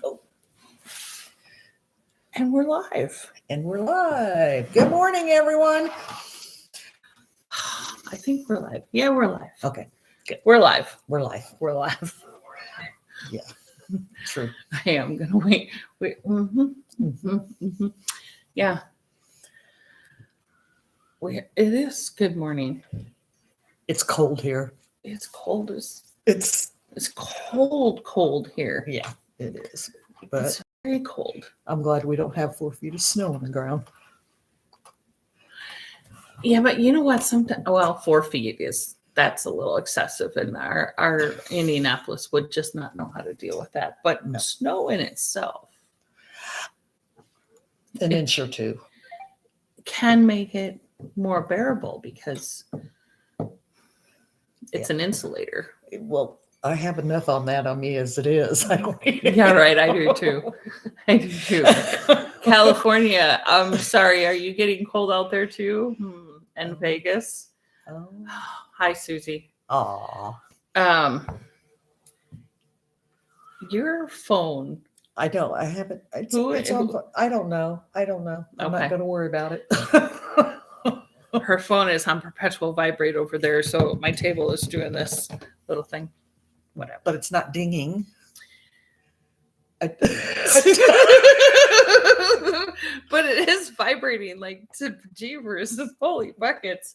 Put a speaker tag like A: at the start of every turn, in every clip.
A: Oh.
B: And we're live.
A: Good morning, everyone.
B: I think we're live. Yeah, we're live.
A: Okay,
B: Good. We're live.
A: we're live.
B: We're live.
A: Yeah, true.
B: I am gonna wait. Yeah. It is. Good morning.
A: It's cold here.
B: It's cold as
A: It's
B: cold here.
A: yeah, it is. But
B: It's very cold.
A: I'm glad we don't have 4 feet of snow on the ground.
B: Yeah, but you know what? Sometimes, 4 feet that's a little excessive, and our Indianapolis would just not know how to deal with that. But
A: No.
B: snow in itself
A: An inch or two.
B: can make it more bearable because it's an insulator.
A: Well, I have enough on that on me as it is. I don't need it.
B: Yeah, right. I do too. I do too. California. I'm sorry. Are you getting cold out there too? And Vegas.
A: Oh.
B: Hi, Susie.
A: Aw.
B: Your phone.
A: I don't. I haven't. It's
B: Who-
A: on. I don't know. I'm
B: Okay.
A: not going to worry about it.
B: Her phone is on perpetual vibrate over there, so my table is doing this little thing. Whatever.
A: But it's not dinging.
B: But it is vibrating like to jeepers. Holy buckets.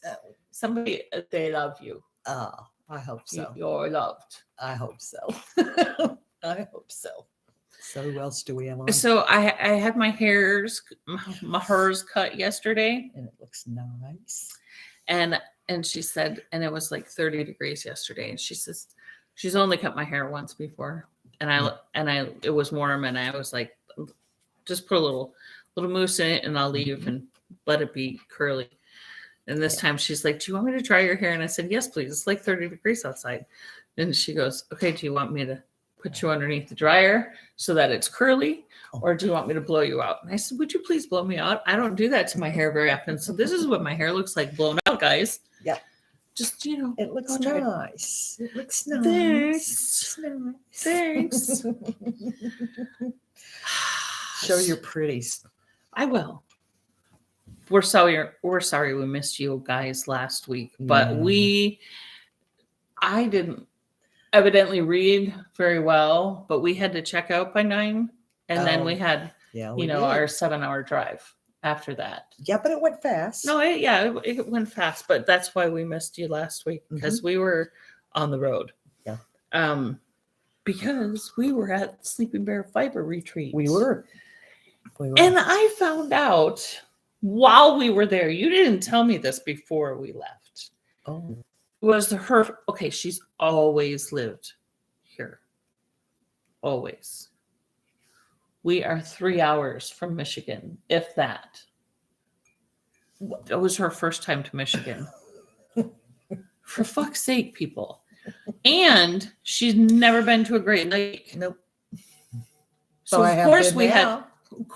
B: Somebody, they love you.
A: Oh, I hope so.
B: You're loved.
A: I hope so. I hope so. So who else do we have on?
B: So I had my hairs cut yesterday,
A: And it looks nice.
B: and she said, and it was like 30 degrees yesterday, and she says she's only cut my hair once before, and it was warm, and I was like, just put a little mousse in it, and I'll leave and let it be curly. And this time she's like, do you want me to dry your hair? And I said, yes, please. It's like 30 degrees outside. And she goes, okay, do you want me to put you underneath the dryer so that it's curly, or do you want me to blow you out? And I said, would you please blow me out? I don't do that to my hair very often. So this is what my hair looks like blown out, guys.
A: Yeah.
B: Just,
A: It looks
B: Go try it.
A: nice. It looks nice.
B: Thanks.
A: Show your pretties.
B: I will. We're sorry we missed you guys last week, but
A: Yeah.
B: I didn't evidently read very well, but we had to check out by 9, and then we had
A: Yeah,
B: our 7-hour drive after that.
A: Yeah, but it went fast.
B: No, it went fast, but that's why we missed you last week, because we were on the road.
A: Yeah.
B: Because we were at Sleeping Bear Fiber Retreat.
A: We were.
B: And I found out while we were there, you didn't tell me this before we left.
A: Oh.
B: She's always lived here. Always. We are 3 hours from Michigan, if that. It was her first time to Michigan. For fuck's sake, people. And she's never been to a Great Lake.
A: Nope.
B: So
A: I
B: of
A: have
B: course
A: been
B: we had,
A: now.
B: of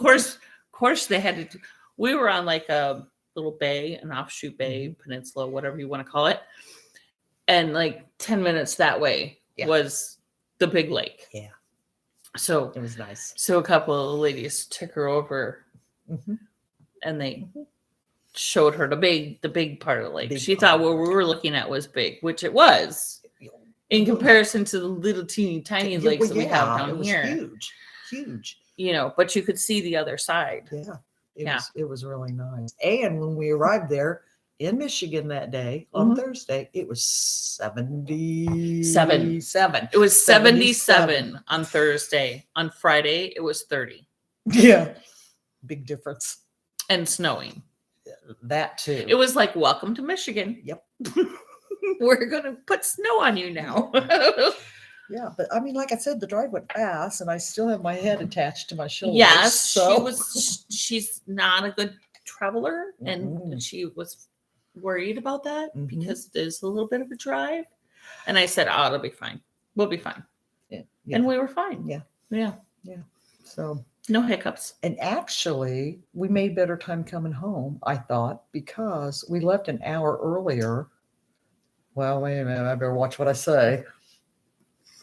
B: course they had to. We were on like a little bay, an offshoot bay, peninsula, whatever you want to call it, and like 10 minutes that way was the big lake.
A: Yeah.
B: So
A: It was nice.
B: So a couple of ladies took her over, and they showed her the big part of the lake. She thought what we were looking at was big, which it was in comparison to the little teeny tiny lakes that we have down here.
A: Huge.
B: But you could see the other side.
A: Yeah. It was really nice. And when we arrived there in Michigan that day on Thursday, it was 77.
B: It was 77 on Thursday. On Friday, it was 30.
A: Yeah. Big difference.
B: And snowing.
A: That too.
B: It was like, welcome to Michigan.
A: Yep.
B: We're going to put snow on you now.
A: Yeah, but I mean, like I said, the drive went fast, and I still have my head attached to my shoulders.
B: Yes,
A: so.
B: she's not a good traveler, and she was worried about that because it is a little bit of a drive. And I said, "Oh, it'll be fine. We'll be fine."
A: Yeah.
B: And we were fine.
A: Yeah. So
B: no hiccups.
A: And actually, we made better time coming home, I thought, because we left an hour earlier. Well, wait a minute. I better watch what I say.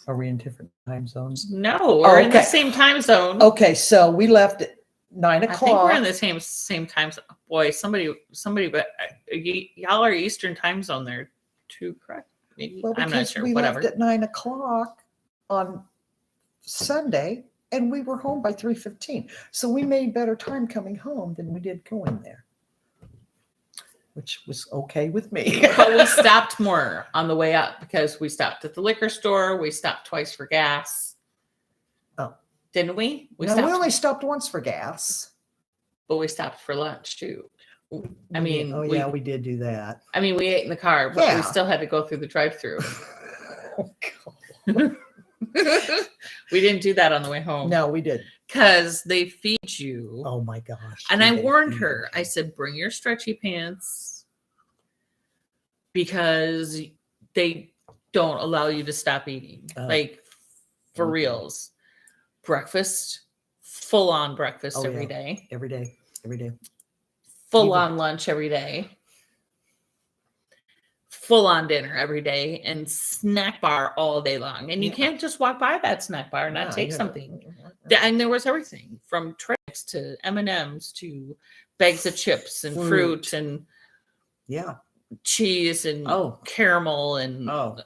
A: Are we in different time zones?
B: No, we're in the
A: Okay.
B: same time zone.
A: Okay, so we left at 9
B: I think we're in
A: o'clock.
B: the same time zone. Boy, somebody, but y'all are Eastern time zone there too, correct? Maybe
A: Well,
B: I'm not
A: because
B: sure.
A: we
B: Whatever.
A: left at 9 o'clock on Sunday, and we were home by 3:15. So we made better time coming home than we did going there, which was okay with me.
B: But we stopped more on the way up because we stopped at the liquor store. We stopped twice for gas.
A: Oh.
B: Didn't we?
A: We only stopped once for gas.
B: But we stopped for lunch too. I
A: We
B: mean,
A: did- yeah, we did do that.
B: I mean, we ate in the car, but
A: Yeah.
B: we still had to go through the drive-through.
A: Oh, God.
B: We didn't do that on the way home.
A: No, we didn't.
B: Because they feed you.
A: Oh my gosh.
B: And
A: did
B: I
A: they
B: warned
A: feed
B: her. I
A: us?
B: said, bring your stretchy pants because they don't allow you to stop eating.
A: Oh.
B: Like for
A: Okay.
B: reals. Breakfast, full on breakfast
A: Oh,
B: every
A: yeah.
B: day.
A: Every day. Every day.
B: Full
A: Even-
B: on lunch every day. Full on dinner every day and snack bar all day long. And you
A: Yeah.
B: can't just walk by that snack bar and not
A: Yeah,
B: take
A: yeah.
B: something. And there was everything from tricks to M&Ms to bags of chips and fruit and
A: Yeah.
B: cheese and
A: Oh.
B: caramel and
A: Oh.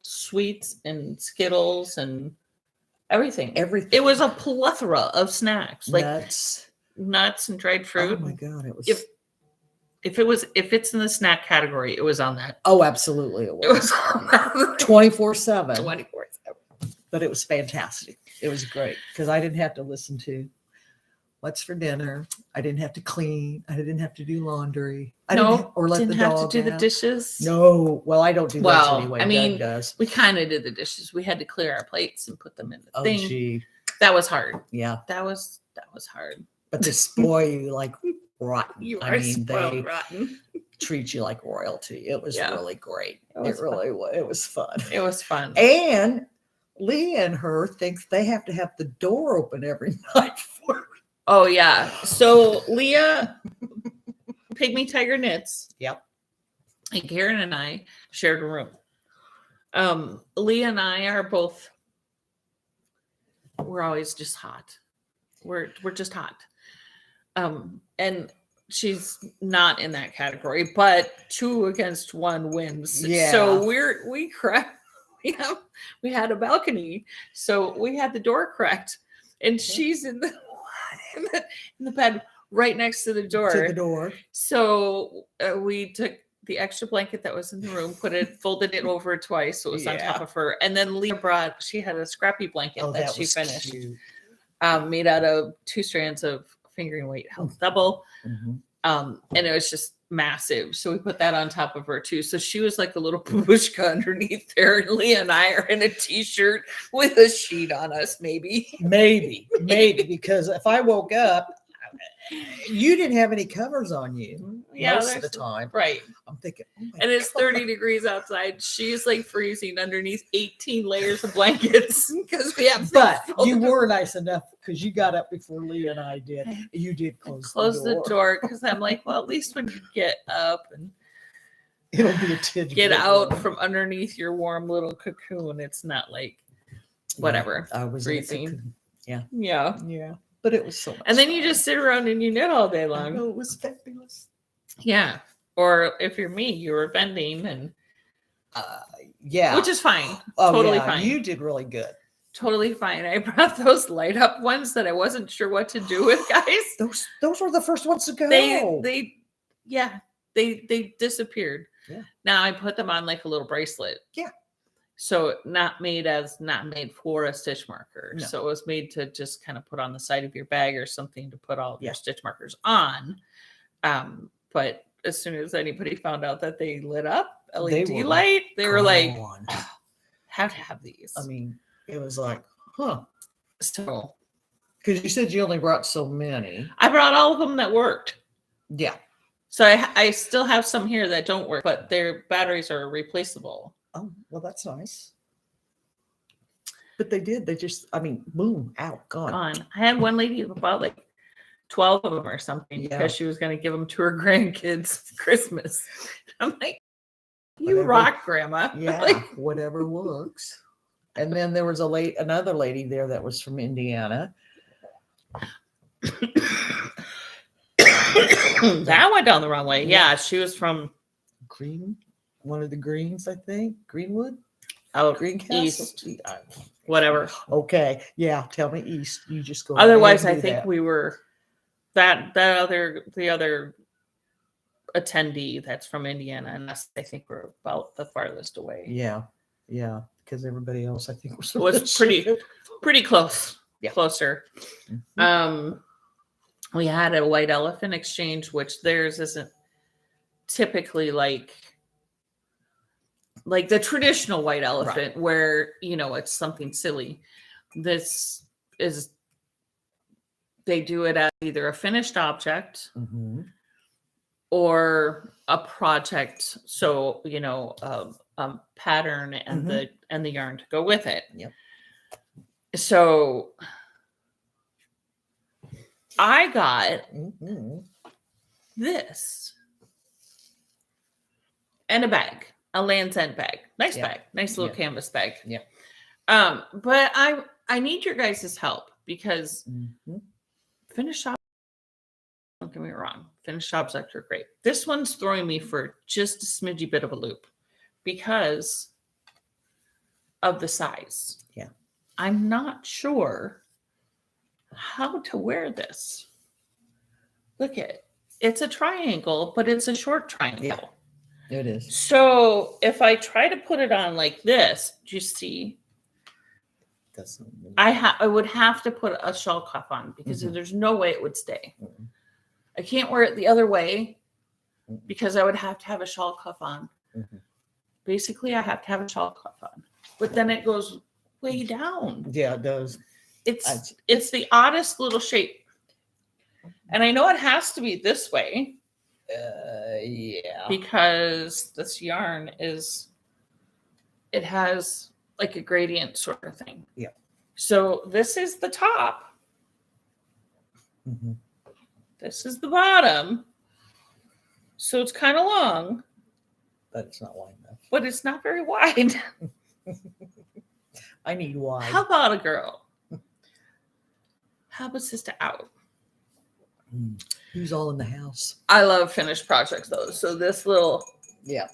B: sweets and Skittles and everything.
A: Everything.
B: It was a plethora of snacks, like
A: nuts
B: and dried fruit.
A: Oh my God. It was.
B: If it's in the snack category, it was on that.
A: Oh, absolutely. It
B: It
A: was.
B: was on that
A: 24/7.
B: 24/7.
A: But it was fantastic. It was great because I didn't have to listen to what's for dinner. I didn't have to clean. I didn't have to do laundry. I didn't or let
B: didn't
A: the
B: have
A: dog
B: to do the
A: out.
B: dishes.
A: No. Well, I don't do
B: Well,
A: those anyway.
B: I mean,
A: Doug does.
B: We kind of did the dishes. We had to clear our plates and put them in the
A: Oh,
B: thing.
A: gee.
B: That was hard.
A: Yeah.
B: That was hard.
A: But they spoil you like rotten.
B: You
A: I
B: are
A: mean,
B: spoiled
A: they
B: rotten.
A: treat you like royalty. It was
B: Yeah.
A: really great.
B: It
A: Was fun.
B: It was fun.
A: And Lee and her thinks they have to have the door open every night for.
B: Oh yeah. So Leah, Pygmy Tiger Knits.
A: Yep.
B: And Karen and I shared a room. Leah and I are both. We're always just hot. We're just hot. And she's not in that category, but 2 against 1 wins.
A: Yeah.
B: So we cracked. We had a balcony, so we had the door cracked, and she's in the bed right next to the door.
A: To the door.
B: So we took the extra blanket that was in the room, folded it over twice, so it was on top of her, and then Leah she had a scrappy blanket that she
A: was
B: finished,
A: cute.
B: made out of 2 strands of fingering weight held double.
A: Mhm.
B: And it was just massive. So we put that on top of her too. So she was like a little babushka underneath there. And Leah and I are in a t-shirt with a sheet on us, maybe.
A: Maybe, because if I woke up, you didn't have any covers on you most of the time.
B: Right.
A: I'm thinking, oh my
B: And it's
A: God.
B: 30 degrees outside. She's like freezing underneath 18 layers of blankets because we have.
A: But you were nice enough because you got up before Lee and I did. You did close
B: the door because I'm like, well, at least when you get up and
A: it'll be a tidbit.
B: get out from underneath your warm little cocoon, it's not like whatever.
A: I was
B: freezing.
A: Yeah.
B: Yeah.
A: But it was so much
B: And then
A: fun.
B: you just sit around and you knit all day
A: I
B: long.
A: know, it was fabulous.
B: Yeah. Or if you're me, you were vending and
A: Yeah.
B: which is fine.
A: Oh,
B: totally
A: yeah,
B: fine.
A: You did really good.
B: Totally fine. I brought those light up ones that I wasn't sure what to do with, guys.
A: Those were the first ones to go.
B: They disappeared.
A: Yeah.
B: Now I put them on like a little bracelet.
A: Yeah.
B: So not made for a stitch marker.
A: No.
B: So it was made to just kind of put on the side of your bag or something to put all of your
A: Yeah.
B: stitch markers on. But as soon as anybody found out that they lit up LED
A: were
B: light, they were like,
A: gone.
B: have to have these.
A: I mean, it was like, huh?
B: So
A: Because you said you only brought so many.
B: I brought all of them that worked.
A: Yeah.
B: So I still have some here that don't work, but their batteries are replaceable.
A: Oh, well, that's nice. But they did. They just, I mean, boom, out, gone.
B: I had one lady who bought like 12 of them or something
A: Yeah.
B: because she was going to give them to her grandkids for Christmas. I'm like, you
A: Whatever.
B: rock, Grandma.
A: Yeah,
B: Like,
A: whatever works. And then there was another lady there that was from Indiana.
B: That went down the wrong way. Yeah, she was from
A: One of the Greens, I think. Greenwood? Green Castle?
B: East. Whatever.
A: Okay. Yeah, tell me East. You just go.
B: Otherwise,
A: ahead
B: I
A: and do
B: think
A: that.
B: we were the other attendee that's from Indiana, and us, I think we're about the farthest away.
A: Yeah. Yeah. Because everybody else, I think, was
B: pretty close.
A: Yeah.
B: Closer.
A: Mhm.
B: We had a white elephant exchange, which theirs isn't typically like the traditional white elephant where, it's something silly. This is, they do it as either a finished object
A: Mhm.
B: or a project. So, a pattern and the yarn to go with it.
A: Yep.
B: So I got this and a bag, a Land's End bag. Nice bag, nice little canvas bag.
A: Yeah.
B: But I need your guys' help because finished objects, don't get me wrong, finished objects are great. This one's throwing me for just a smidgy bit of a loop because of the size.
A: Yeah.
B: I'm not sure how to wear this. Look at it. It's a triangle, but it's a short triangle.
A: Yeah, it is.
B: So if I try to put it on like this, do you see? I would have to put a shawl cuff on because there's no way it would stay. I can't wear it the other way because I would have to have a shawl cuff on. Basically, I have to have a shawl cuff on, but then it goes way down.
A: Yeah, it does.
B: It's the oddest little shape. And I know it has to be this way.
A: Yeah.
B: Because this yarn it has like a gradient sort of thing.
A: Yeah.
B: So this is the top. This is the bottom. So it's kind of long.
A: But it's not wide enough.
B: But it's not very wide.
A: I need wide.
B: How about a girl? How about sister out?
A: Who's all in the house?
B: I love finished projects though. So this little.
A: Yeah.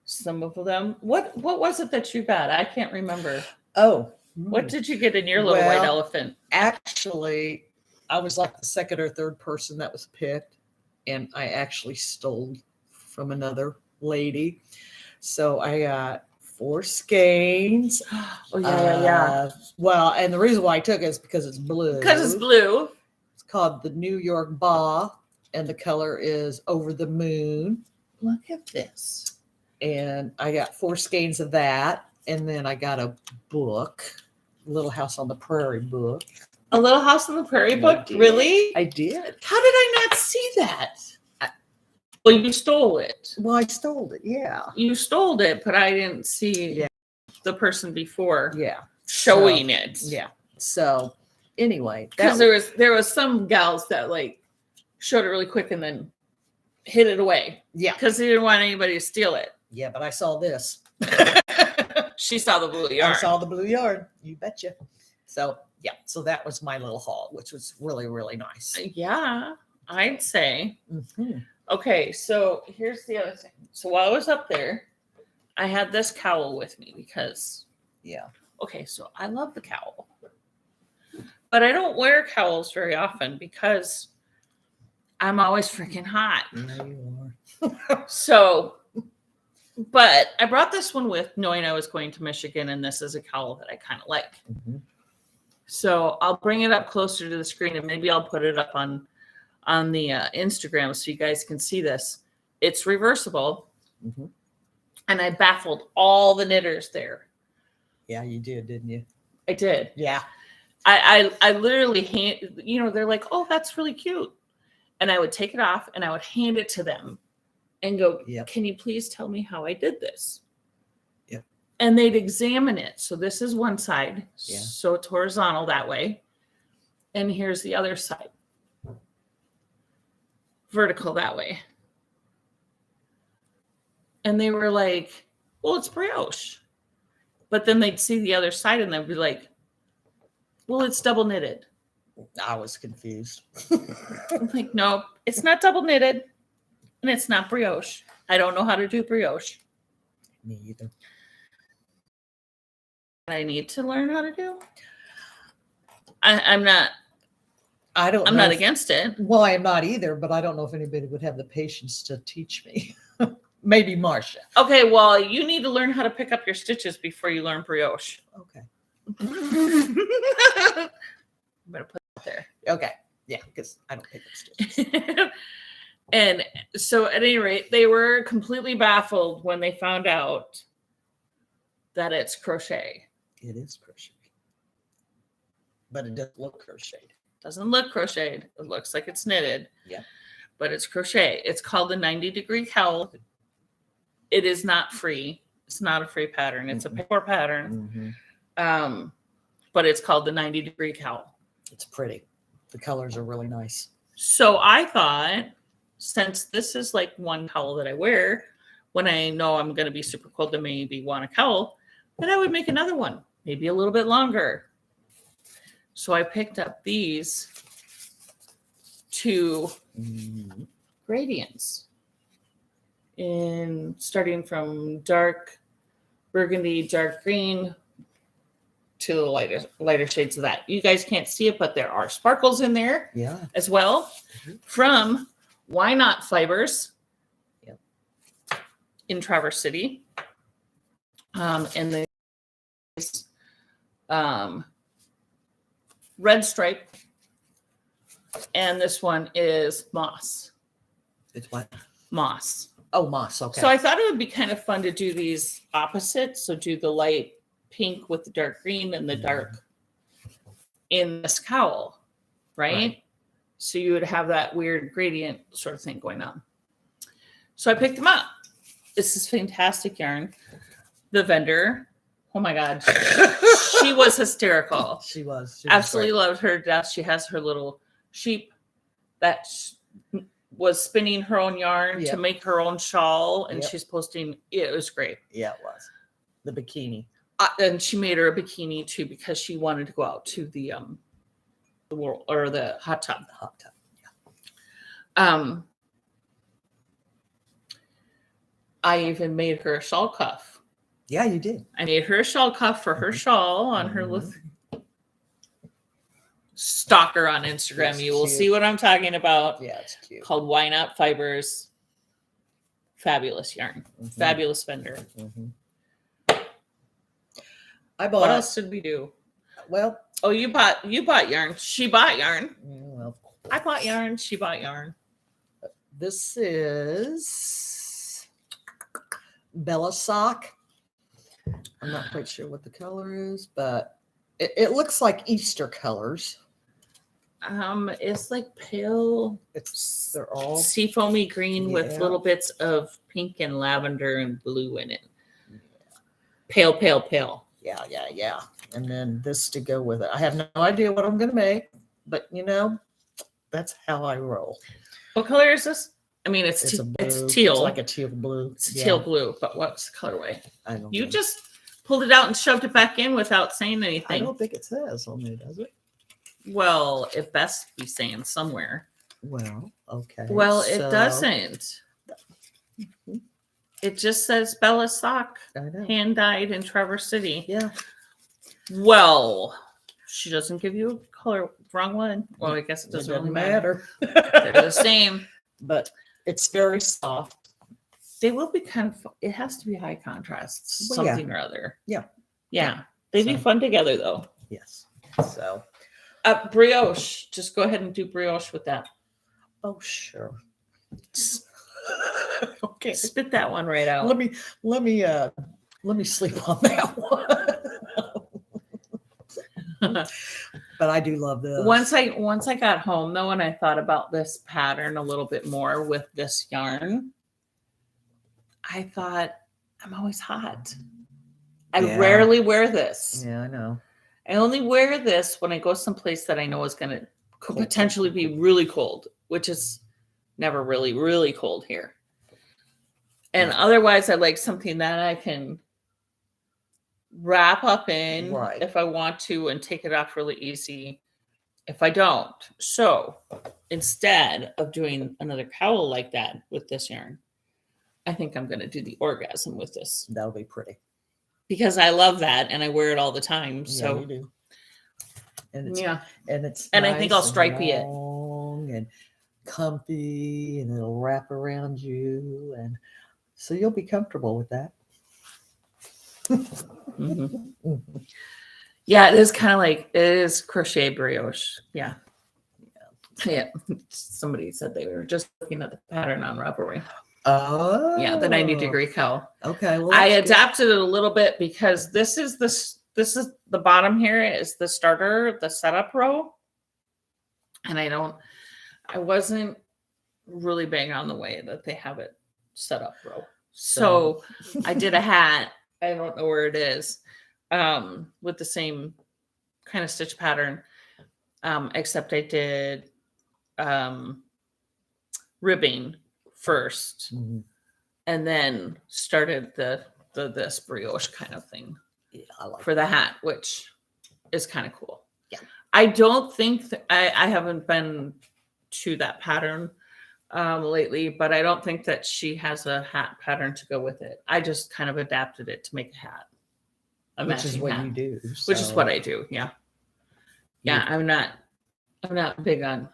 B: Some of them. What was it that you got? I can't remember.
A: Oh.
B: What did you get in your little white elephant?
A: Actually, I was like the second or third person that was picked, and I actually stole from another lady. So I got 4 skeins.
B: Oh yeah.
A: Well, and the reason why I took it is because it's blue.
B: Because it's blue.
A: It's called the New York Ba, and the color is Over the Moon.
B: Look at this.
A: And I got 4 skeins of that, and then I got a book, Little House on the Prairie book.
B: A Little House on the Prairie book? Really?
A: I did.
B: How did I not see that? Well, you stole it.
A: Well, I stole it. Yeah.
B: You stole it, but I didn't see the person before showing it.
A: Yeah. So anyway,
B: because there was some gals that like showed it really quick and then hid it away. Yeah. Because they didn't want anybody to steal it.
A: Yeah, but I saw this.
B: She saw the blue yarn.
A: I saw the blue yarn. You betcha. So yeah, so that was my little haul, which was really, really nice.
B: Yeah, I'd say. Okay, so here's the other thing. So while I was up there, I had this cowl with me because, okay, so I love the cowl. But I don't wear cowls very often because I'm always freaking hot.
A: There you are.
B: So, but I brought this one with knowing I was going to Michigan, and this is a cowl that I kind of like. So I'll bring it up closer to the screen, and maybe I'll put it up on the Instagram so you guys can see this. It's reversible, and I baffled all the knitters there.
A: Yeah, you did, didn't you?
B: I did.
A: Yeah.
B: I literally they're like, oh, that's really cute. And I would take it off and I would hand it to them and go, can you please tell me how I did this?
A: Yep.
B: And they'd examine it. So this is one side. Yeah. So it's horizontal that way. And here's the other side. Vertical that way. And they were like, well, it's brioche. But then they'd see the other side and they'd be like, well, it's double knitted.
A: I was confused.
B: I'm like, no, it's not double knitted and it's not brioche. I don't know how to do brioche.
A: Me either.
B: I need to learn how to do. I'm not
A: I'm
B: not against it.
A: Well, I'm not either, but I don't know if anybody would have the patience to teach me. Maybe Marcia.
B: Okay, well, you need to learn how to pick up your stitches before you learn brioche.
A: Okay.
B: I'm gonna put it there.
A: Okay. Yeah, because I don't pick up stitches.
B: And so at any rate, they were completely baffled when they found out that it's crochet.
A: It is crocheted. But it doesn't look crocheted.
B: Doesn't look crocheted. It looks like it's knitted.
A: Yeah.
B: But it's crochet. It's called the 90-degree cowl. It is not free. It's not a free pattern. It's a paper pattern. But it's called the 90-degree cowl.
A: It's pretty. The colors are really nice.
B: So I thought, since this is like one cowl that I wear, when I know I'm going to be super cold and maybe want a cowl, then I would make another one, maybe a little bit longer. So I picked up these two gradients, starting from dark burgundy, dark green to the lighter shades of that. You guys can't see it, but there are sparkles in there as well from Why Not Fibers in Traverse City. And this red stripe, and this one is moss.
A: It's what?
B: Moss.
A: Oh, moss. Okay.
B: So I thought it would be kind of fun to do these opposites. So do the light pink with the dark green and the dark in this cowl, right? So you would have that weird gradient sort of thing going on. So I picked them up. This is fantastic yarn. The vendor, oh my God, she was hysterical.
A: She was
B: Absolutely loved her to death. She has her little sheep that was spinning her own yarn to make her own shawl, and she's posting. It was great.
A: Yeah, it was. The bikini.
B: And she made her a bikini too because she wanted to go out to the world or the hot tub.
A: The hot tub. Yeah.
B: I even made her a shawl cuff.
A: Yeah, you did.
B: I made her a shawl cuff for her shawl on her little stalker on Instagram.
A: It's
B: you will
A: cute.
B: see what I'm talking about.
A: Yeah, it's cute.
B: Called Why Not Fibers. Fabulous yarn. Fabulous vendor.
A: I bought.
B: What else did we do?
A: Well,
B: oh, you bought yarn. She bought yarn.
A: Well,
B: I bought yarn. She bought yarn.
A: This is Bella sock. I'm not quite sure what the color is, but it looks like Easter colors.
B: It's like pale.
A: They're all
B: seafoamy green with little bits of pink and lavender and blue in it. Pale, pale, pale.
A: Yeah. And then this to go with it. I have no idea what I'm going to make, but that's how I roll.
B: What color is this? I mean, it's teal.
A: It's like a teal blue.
B: It's teal blue, but what's the colorway?
A: I don't know.
B: You just pulled it out and shoved it back in without saying anything.
A: I don't think it says on there, does it?
B: Well, it best be saying somewhere.
A: Well, okay.
B: Well, it doesn't. It just says Bella sock, hand dyed in Traverse City.
A: Yeah.
B: Well, she doesn't give you a color. Wrong one. Well, I guess it doesn't really matter. They're the same.
A: But it's very soft.
B: They will be kind of, it has to be high contrast, something or other.
A: Yeah.
B: They'd be fun together though.
A: Yes. So.
B: Brioche. Just go ahead and do brioche with that.
A: Oh, sure. Okay.
B: Spit that one right out.
A: Let me sleep on that one. But I do love this.
B: Once I got home though, and I thought about this pattern a little bit more with this yarn, I thought, I'm always hot. I rarely wear this.
A: Yeah, I know.
B: I only wear this when I go someplace that I know is going to potentially be really cold, which is never really, really cold here. And otherwise, I like something that I can wrap up in
A: Right.
B: if I want to and take it off really easy if I don't. So instead of doing another cowl like that with this yarn, I think I'm going to do the orgasm with this
A: That'll be pretty.
B: because I love that and I wear it all the time.
A: Yeah,
B: So
A: you do. And it's
B: yeah,
A: and
B: I think I'll
A: nice
B: stripey it.
A: long and comfy, and it'll wrap around you, and so you'll be comfortable with that.
B: Mhm. Yeah, it is kind of like it is crochet brioche. Yeah. Yeah. Somebody said they were just looking at the pattern on Ravelry.
A: Oh,
B: Yeah, the 90-degree cowl.
A: Okay, well,
B: I
A: that's good.
B: adapted it a little bit because this is the bottom here is the starter, the setup row. And I wasn't really bang on the way that they have it set up row. So I did a hat. I don't know where it is. With the same kind of stitch pattern. Except I did ribbing first
A: Mhm.
B: and then started the this brioche kind of thing
A: Yeah, I like
B: for the hat, which is kind of cool.
A: Yeah.
B: I don't think I haven't been to that pattern lately, but I don't think that she has a hat pattern to go with it. I just kind of adapted it to make a hat.
A: which is
B: matching
A: what
B: hat,
A: you do.
B: which is
A: so
B: what I do. Yeah. Yeah. I'm not big on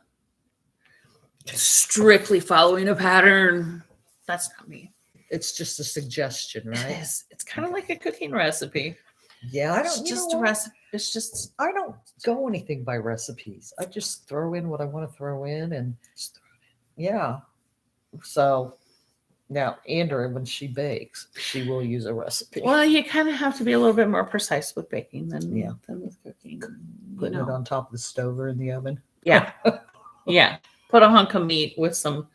B: strictly following a pattern. That's not me.
A: It's just a suggestion,
B: It
A: right?
B: is. It's kind of like a cooking recipe.
A: Yeah, I
B: It's
A: don't.
B: just a recipe. It's just
A: I don't go anything by recipes. I just throw in what I want to throw in, and yeah. So now, Andrea, when she bakes, she will use a recipe.
B: well, you kind of have to be a little bit more precise with baking than with cooking.
A: Putting it on top of the stove or in the oven.
B: Yeah. Yeah. Put a hunk of meat with some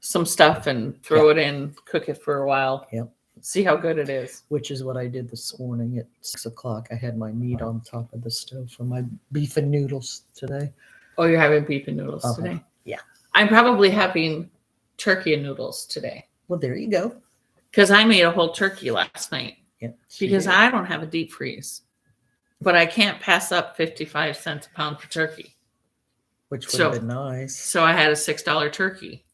B: stuff and throw it in, cook it for a while.
A: Yep.
B: See how good it is.
A: Which is what I did this morning at 6:00. I had my meat on top of the stove for my beef and noodles today.
B: Oh, you're having beef and noodles today?
A: Yeah.
B: I'm probably having turkey and noodles today.
A: Well, there you go.
B: Because I made a whole turkey last night.
A: Yep.
B: Because I don't have a deep freeze. But I can't pass up 55 cents a pound for turkey.
A: Which would have been nice.
B: So I had a $6 turkey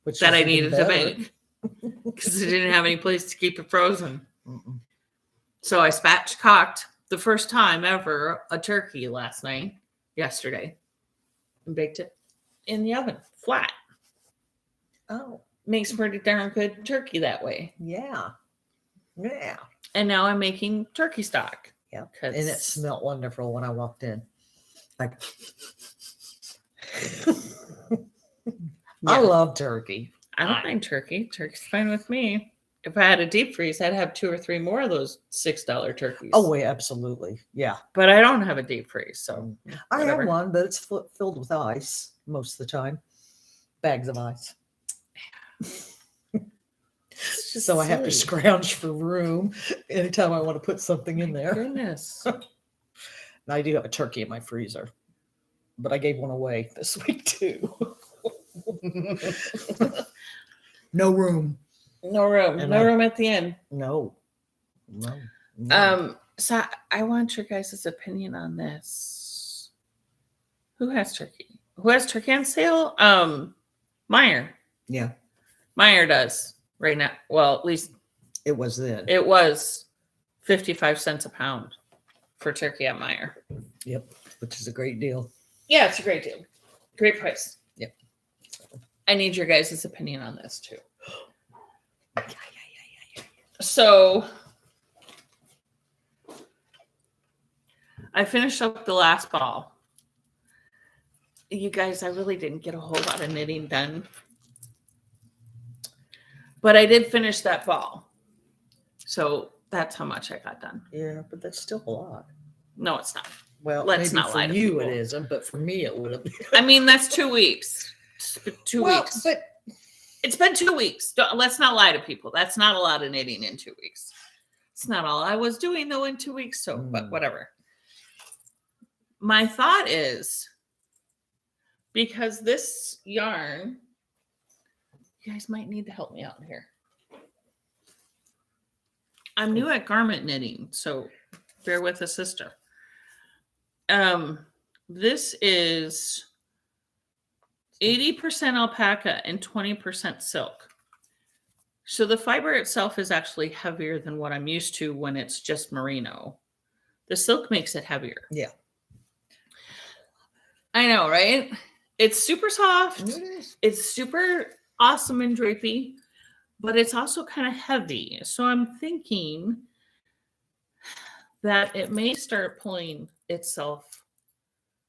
A: Which
B: that I
A: is even
B: needed to
A: better.
B: bake. Because I didn't have any place to keep it frozen.
A: Mm-mm.
B: So I spatchcocked the first time ever a turkey yesterday, and baked it in the oven flat.
A: Oh,
B: Makes pretty darn good turkey that way.
A: yeah. Yeah.
B: And now I'm making turkey stock.
A: Yeah. And it smelled wonderful when I walked in. Like, I love turkey.
B: I don't mind turkey. Turkey's fine with me. If I had a deep freeze, I'd have 2 or 3 more of those $6 turkeys.
A: Oh, wait, absolutely. Yeah.
B: But I don't have a deep freeze, so
A: I
B: whatever.
A: have one, but it's filled with ice most of the time. Bags of ice. So I have to scrounge for room anytime I want to put something in there.
B: Goodness.
A: And I do have a turkey in my freezer, but I gave one away this week too. No room.
B: No room.
A: And
B: No room at the end.
A: No.
B: So I want your guys' opinion on this. Who has turkey? Who has turkey on sale? Meyer.
A: Yeah.
B: Meyer does right now. Well, at least
A: It was then.
B: it was 55 cents a pound for turkey at Meyer.
A: Yep. Which is a great deal.
B: Yeah, it's a great deal. Great price.
A: Yep.
B: I need your guys' opinion on this too. So I finished up the last ball. You guys, I really didn't get a whole lot of knitting done. But I did finish that ball. So that's how much I got done.
A: Yeah, but that's still a lot.
B: No, it's not.
A: Well,
B: Let's
A: maybe
B: not
A: for
B: lie to
A: you
B: people.
A: it isn't, but for me it would have been.
B: I mean, that's 2 weeks. 2
A: Well,
B: weeks.
A: but
B: It's been 2 weeks. Let's not lie to people. That's not a lot of knitting in 2 weeks. It's not all I was doing though in 2 weeks. So, but whatever. My thought is, because this yarn, you guys might need to help me out here. I'm new at garment knitting, so bear with a sister. This is 80% alpaca and 20% silk. So the fiber itself is actually heavier than what I'm used to when it's just merino. The silk makes it heavier.
A: Yeah.
B: I know, right? It's super soft.
A: It is.
B: It's super awesome and drapey, but it's also kind of heavy. So I'm thinking that it may start pulling itself,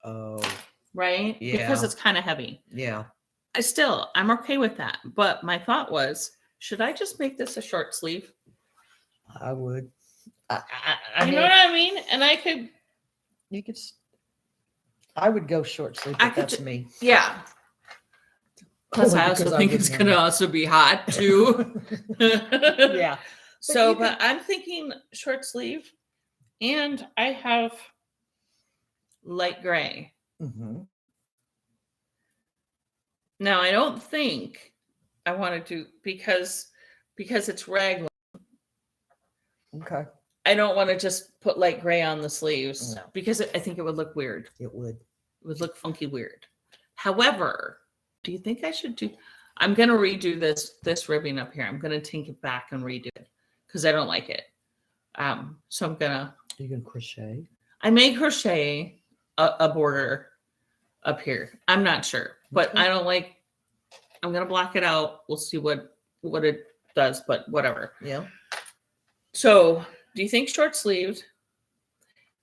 A: Oh,
B: right? Because
A: Yeah.
B: it's kind of heavy.
A: yeah.
B: I'm okay with that. But my thought was, should I just make this a short sleeve?
A: I would. I
B: You know
A: mean,
B: what I mean? And I could,
A: you could. I would go short sleeve,
B: I
A: but
B: could
A: that's me.
B: yeah. Plus,
A: Only
B: I also
A: because I
B: think it's
A: wouldn't
B: going to
A: know.
B: also be hot too.
A: Yeah.
B: So,
A: you
B: but I'm thinking short sleeve, and I have light gray.
A: Mm-hmm.
B: Now, I don't think I want to do because it's raglan.
A: Okay.
B: I don't want to just put light gray on the sleeves
A: No.
B: because I think it would look weird.
A: It would.
B: It would look funky weird. However, do you think I should do? I'm gonna redo this ribbing up here. I'm gonna take it back and redo it because I don't like it. So I'm gonna.
A: Are you gonna crochet?
B: I may crochet a border up here. I'm not sure, but
A: Okay.
B: I don't like. I'm gonna block it out. We'll see what it does, but whatever.
A: Yeah.
B: So, do you think short sleeved?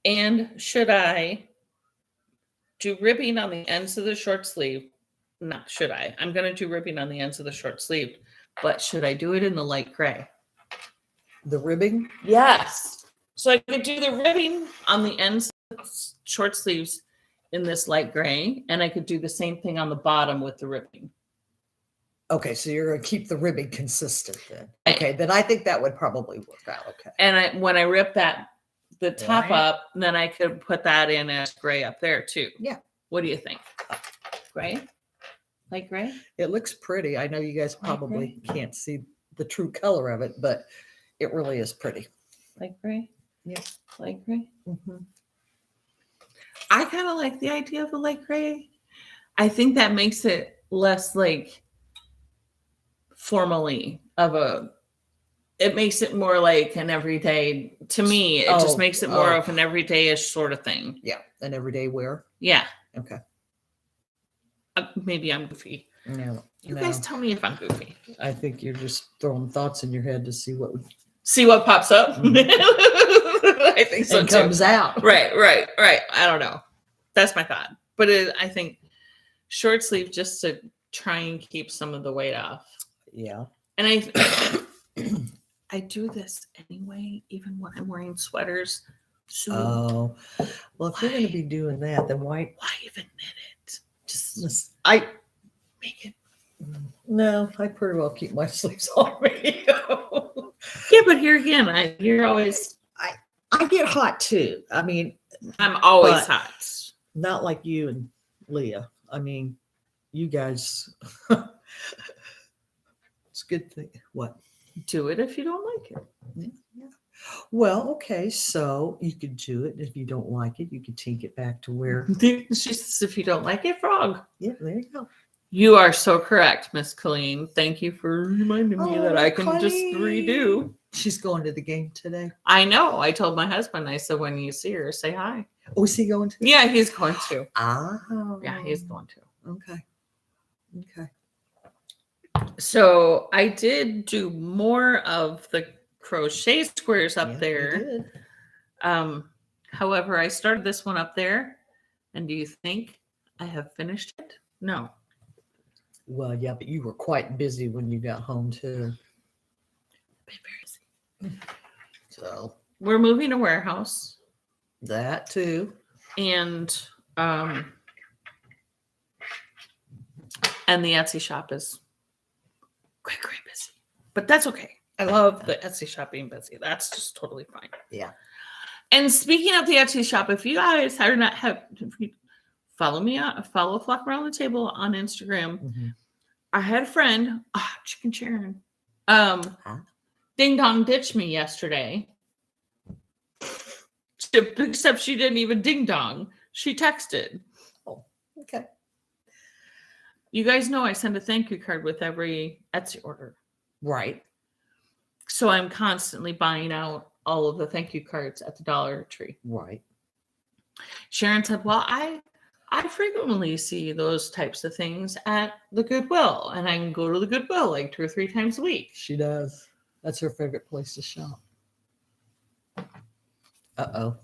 B: And should I do ribbing on the ends of the short sleeve? Not should I. I'm going to do ribbing on the ends of the short sleeve, but should I do it in the light gray?
A: The ribbing?
B: Yes. So I could do the ribbing on the ends of short sleeves in this light gray, and I could do the same thing on the bottom with the ribbing.
A: Okay, so you're gonna keep the ribbing consistent then. Okay, then I think that would probably work out. Okay.
B: And when I rip the top
A: Right.
B: up, then I could put that in as gray up there too.
A: Yeah.
B: What do you think? Gray? Light gray?
A: It looks pretty. I know you guys probably can't see the true color of it, but it really is pretty.
B: Light gray?
A: Yeah.
B: Light gray?
A: Mm-hmm.
B: I kind of like the idea of the light gray. I think that makes it less like formally it makes it more like an everyday, to me, it just makes it more of an everyday-ish sort of thing.
A: Yeah, an everyday wear.
B: Yeah.
A: Okay.
B: Maybe I'm goofy.
A: No,
B: You guys tell me if I'm goofy.
A: I think you're just throwing thoughts in your head to see what
B: Pops up. I think so too.
A: comes out.
B: Right. I don't know. That's my thought. But I think short sleeve just to try and keep some of the weight off.
A: Yeah.
B: And I do this anyway, even when I'm wearing sweaters. So
A: Well, if you're going to be doing that, then why
B: even knit it?
A: just
B: I make it.
A: No, I pretty well keep my sleeves already.
B: Yeah, but here again, you're always.
A: I get hot too. I mean,
B: I'm always
A: but-
B: hot.
A: not like you and Leah. I mean, you guys. It's a good thing. What?
B: Do it if you don't like it.
A: Yeah. Well, okay. So you could do it. If you don't like it, you could take it back to where.
B: She says, if you don't like it, frog.
A: Yeah, there you go.
B: You are so correct, Miss Colleen. Thank you for reminding me that I can just
A: Colleen.
B: redo.
A: She's going to the game today.
B: I know. I told my husband, I said, when you see her, say hi.
A: Oh, is he going to?
B: Yeah, he's going to.
A: Ah.
B: Yeah, he's going to.
A: Okay. Okay.
B: So I did do more of the crochet squares up
A: Yeah, you
B: there.
A: did.
B: However, I started this one up there. And do you think I have finished it? No.
A: Well, yeah, but you were quite busy when you got home too. So
B: We're moving a warehouse.
A: that too.
B: And the Etsy shop is quite busy. But that's okay. I love the Etsy shop being busy. That's just totally fine.
A: Yeah.
B: And speaking of the Etsy shop, if you guys are not follow me out, follow Flock Around the Table on Instagram.
A: Mhm.
B: I had a friend, Chicken Sharon. Ding Dong ditched me yesterday. Except she didn't even ding dong. She texted.
A: Oh, okay.
B: You guys know I send a thank you card with every Etsy order.
A: Right.
B: So I'm constantly buying out all of the thank you cards at the Dollar Tree.
A: Right.
B: Sharon said, well, I frequently see those types of things at the Goodwill, and I can go to the Goodwill like 2 or 3 times a week.
A: She does. That's her favorite place to shop. Uh-oh.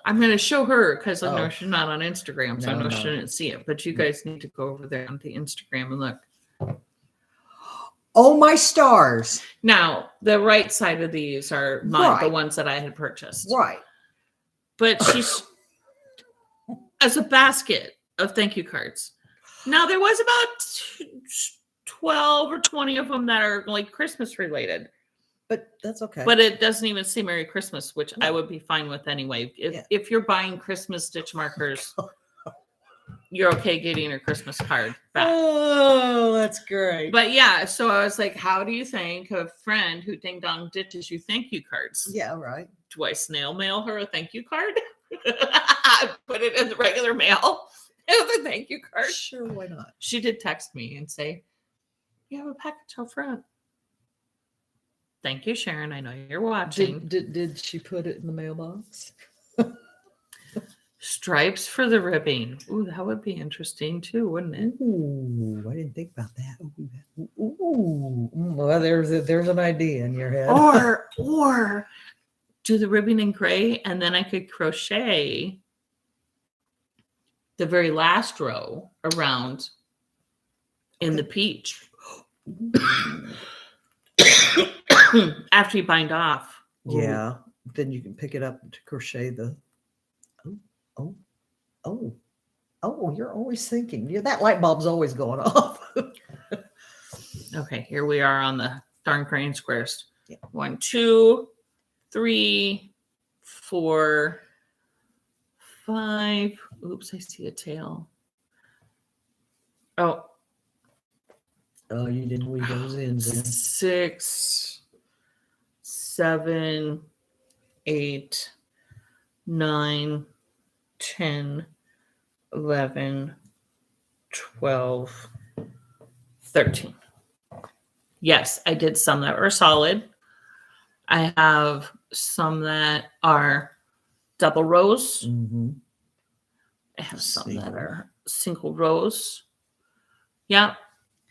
B: I'm going to show her because I know
A: Oh.
B: she's not on Instagram, so I know she didn't see it. But you guys need to go over there on the Instagram and look.
A: Oh, my stars.
B: Now, the right side of these are mine, the
A: Right.
B: ones that I had purchased.
A: Right.
B: But she's as a basket of thank you cards. Now, there was about 12 or 20 of them that are like Christmas related.
A: But that's okay.
B: But it doesn't even say Merry Christmas, which
A: No.
B: I would be fine with anyway.
A: Yeah.
B: If you're buying Christmas stitch markers, you're okay getting your Christmas card back.
A: Oh, that's great.
B: But yeah, so I was like, how do you thank a friend who ding dong ditches you thank you cards?
A: Yeah, right.
B: Do I snail mail her a thank you card? I put it in the regular mail as a thank you card.
A: Sure, why not?
B: She did text me and say, you have a package out front. Thank you, Sharon. I know you're watching.
A: Did she put it in the mailbox?
B: Stripes for the ribbing. Ooh, that would be interesting too, wouldn't it?
A: Ooh, I didn't think about that. Ooh. Well, there's an idea in your head.
B: Or do the ribbing in gray, and then I could crochet the very last row around in the peach. After you bind off.
A: Yeah. Then you can pick it up to crochet the. Oh, you're always thinking. Yeah, that light bulb's always going off.
B: Okay, here we are on the darn crane squares.
A: Yeah.
B: 1, 2, 3, 4, 5. Oops, I see a tail. Oh,
A: You didn't weave those in.
B: 6, 7, 8, 9, 10, 11, 12, 13. Yes, I did some that were solid. I have some that are double rows.
A: Mm-hmm.
B: I have some that
A: Single.
B: are single rows. Yeah,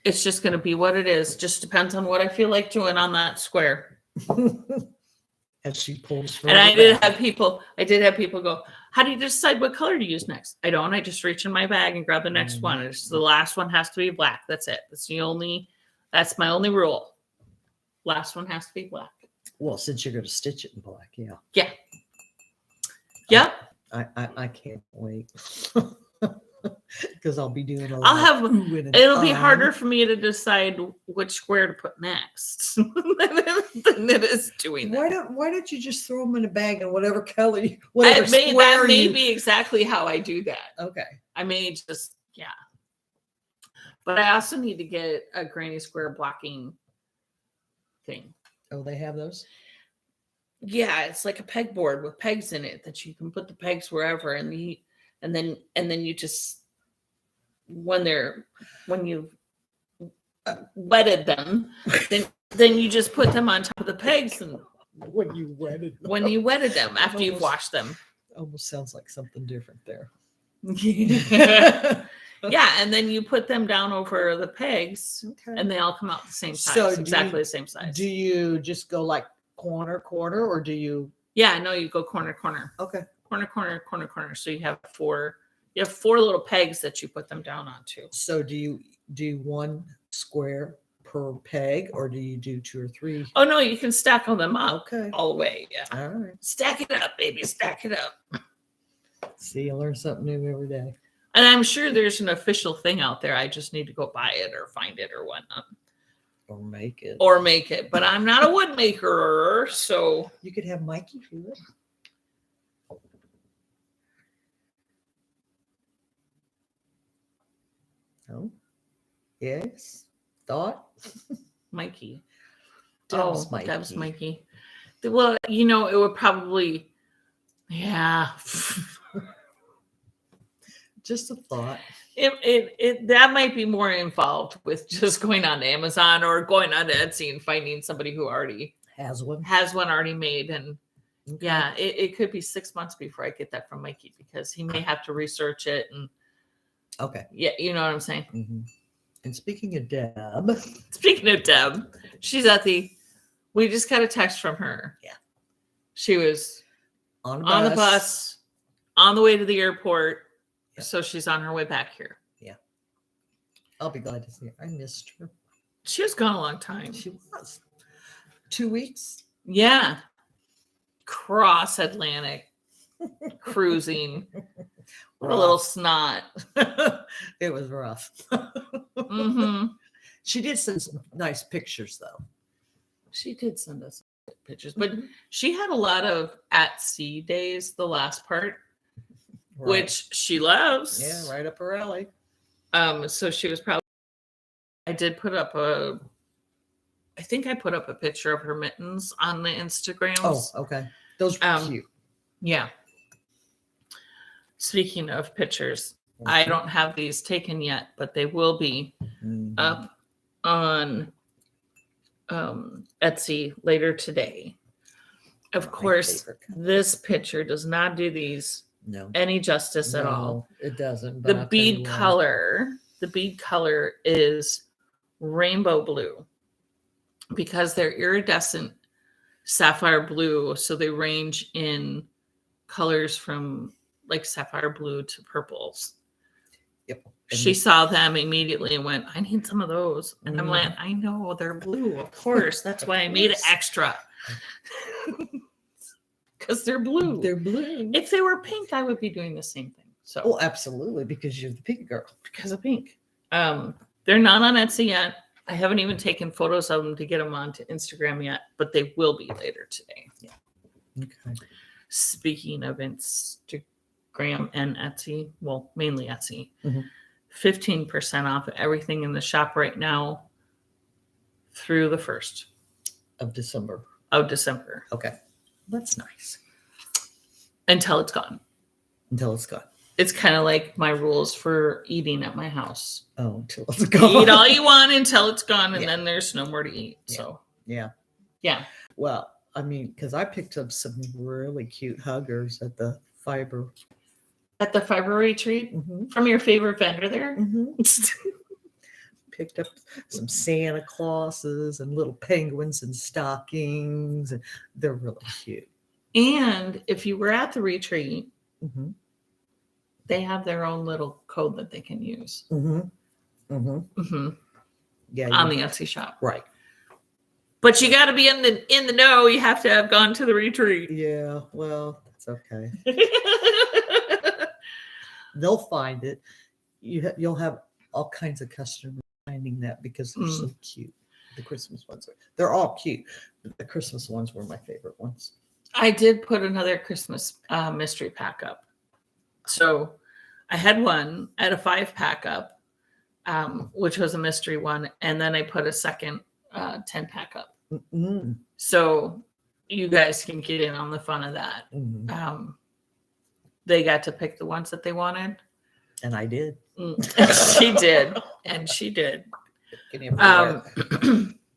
B: it's just going to be what it is. Just depends on what I feel like doing on that square.
A: As she pulls.
B: And I
A: further
B: did
A: back.
B: have people go, how do you decide what color to use next? I don't. I just reach in my bag and grab the next one. It's the last one has to be black. That's it. That's my only rule. Last one has to be black.
A: Well, since you're going to stitch it in black, yeah.
B: Yeah. Yep.
A: I can't wait. Because I'll be doing a lot.
B: I'll have.
A: of oohing and
B: It'll be
A: ahhing.
B: harder for me to decide which square to put next than it is doing that.
A: Why don't you just throw them in a bag and whatever color, whatever
B: That may
A: square
B: be exactly how I do that.
A: Okay.
B: I may just, yeah. But I also need to get a granny square blocking thing.
A: Oh, they have those?
B: Yeah, it's like a pegboard with pegs in it that you can put the pegs wherever, and then you just when you've wetted them, then you just put them on top of the pegs and
A: When you wetted them.
B: when you wetted them after you've washed them.
A: Almost sounds like something different there.
B: Yeah, and then you put them down over the pegs,
A: Okay.
B: and they all come out the same size,
A: So do
B: exactly
A: you-
B: the same size.
A: Do you just go like corner, or do you?
B: Yeah, no, you go corner,
A: Okay.
B: corner. So you have four little pegs that you put them down onto.
A: So do you do one square per peg, or do you do 2 or 3?
B: Oh no, you can stack them up
A: Okay.
B: all the way. Yeah,
A: All right.
B: stack it up, baby, stack it up.
A: See, you learn something new every day.
B: And I'm sure there's an official thing out there. I just need to go buy it or find it or whatnot.
A: Or
B: make
A: make it.
B: it. But I'm not a wood maker, so
A: You could have Mikey do it. Oh, yes. Thought.
B: Mikey.
A: Deb's Mikey.
B: Deb's Mikey. Well, you know, it would probably, yeah.
A: Just a thought.
B: It that might be more involved with just going on Amazon or going on to Etsy and finding somebody who already
A: Has one
B: already made. And
A: Okay.
B: yeah, it could be 6 months before I get that from Mikey because he may have to research it. And
A: Okay.
B: yeah, you know what I'm saying?
A: Mm-hmm. And speaking of Deb,
B: Speaking of Deb, she's we just got a text from her.
A: Yeah.
B: She was
A: on
B: the bus, on the way to the airport.
A: Yeah.
B: So she's on her way back here.
A: Yeah. I'll be glad to see her. I missed her.
B: She was gone a long time.
A: She was. 2 weeks.
B: Yeah. Cross Atlantic cruising. What a little snot.
A: It was rough.
B: Mm-hmm.
A: She did send some nice pictures, though.
B: She did send us pictures, but she had a lot of at sea days, the last part,
A: Right.
B: which she loves.
A: Yeah, right up her alley.
B: So she was probably, I put up a picture of her mittens on the Instagrams.
A: Oh, okay. Those were cute.
B: Yeah. Speaking of pictures, I don't have these taken yet, but they will be up on Etsy later today. Of course, this picture does not do these any justice at all.
A: It doesn't.
B: The bead color is rainbow blue because they're iridescent sapphire blue. So they range in colors from like sapphire blue to purples.
A: Yep.
B: She saw them immediately and went, I need some of those. And I'm like, I know they're blue. Of course. That's why I made it extra. Because they're blue.
A: They're blue.
B: If they were pink, I would be doing the same thing. So,
A: oh, absolutely, because you're the pink girl.
B: Because of pink. They're not on Etsy yet. I haven't even taken photos of them to get them onto Instagram yet, but they will be later today.
A: Yeah. Okay.
B: Speaking of Instagram and Etsy, well, mainly Etsy, 15% off everything in the shop right now through the 1st
A: of December.
B: Okay.
A: That's nice.
B: Until it's gone. It's kind of like my rules for eating at my house.
A: Oh, until it's gone.
B: Eat all you want until it's gone, and then there's no more to eat.
A: Yeah.
B: So,
A: yeah. Well, I mean, because I picked up some really cute huggers at the fiber
B: retreat from your favorite vendor there.
A: Picked up some Santa Clauses and little penguins and stockings, and they're really cute.
B: And if you were at the retreat, they have their own little code that they can use.
A: Yeah,
B: on the Etsy shop,
A: right?
B: But you got to be in the know. You have to have gone to the retreat.
A: Yeah, well, that's okay. They'll find it. You'll have all kinds of customers finding that because they're so cute. The Christmas ones they're all cute, but the Christmas ones were my favorite ones.
B: I did put another Christmas mystery pack up. So I had one at a 5-pack up, which was a mystery one, and then I put a second 10-pack up. So you guys can get in on the fun of that. They got to pick the ones that they wanted.
A: And I did.
B: She did.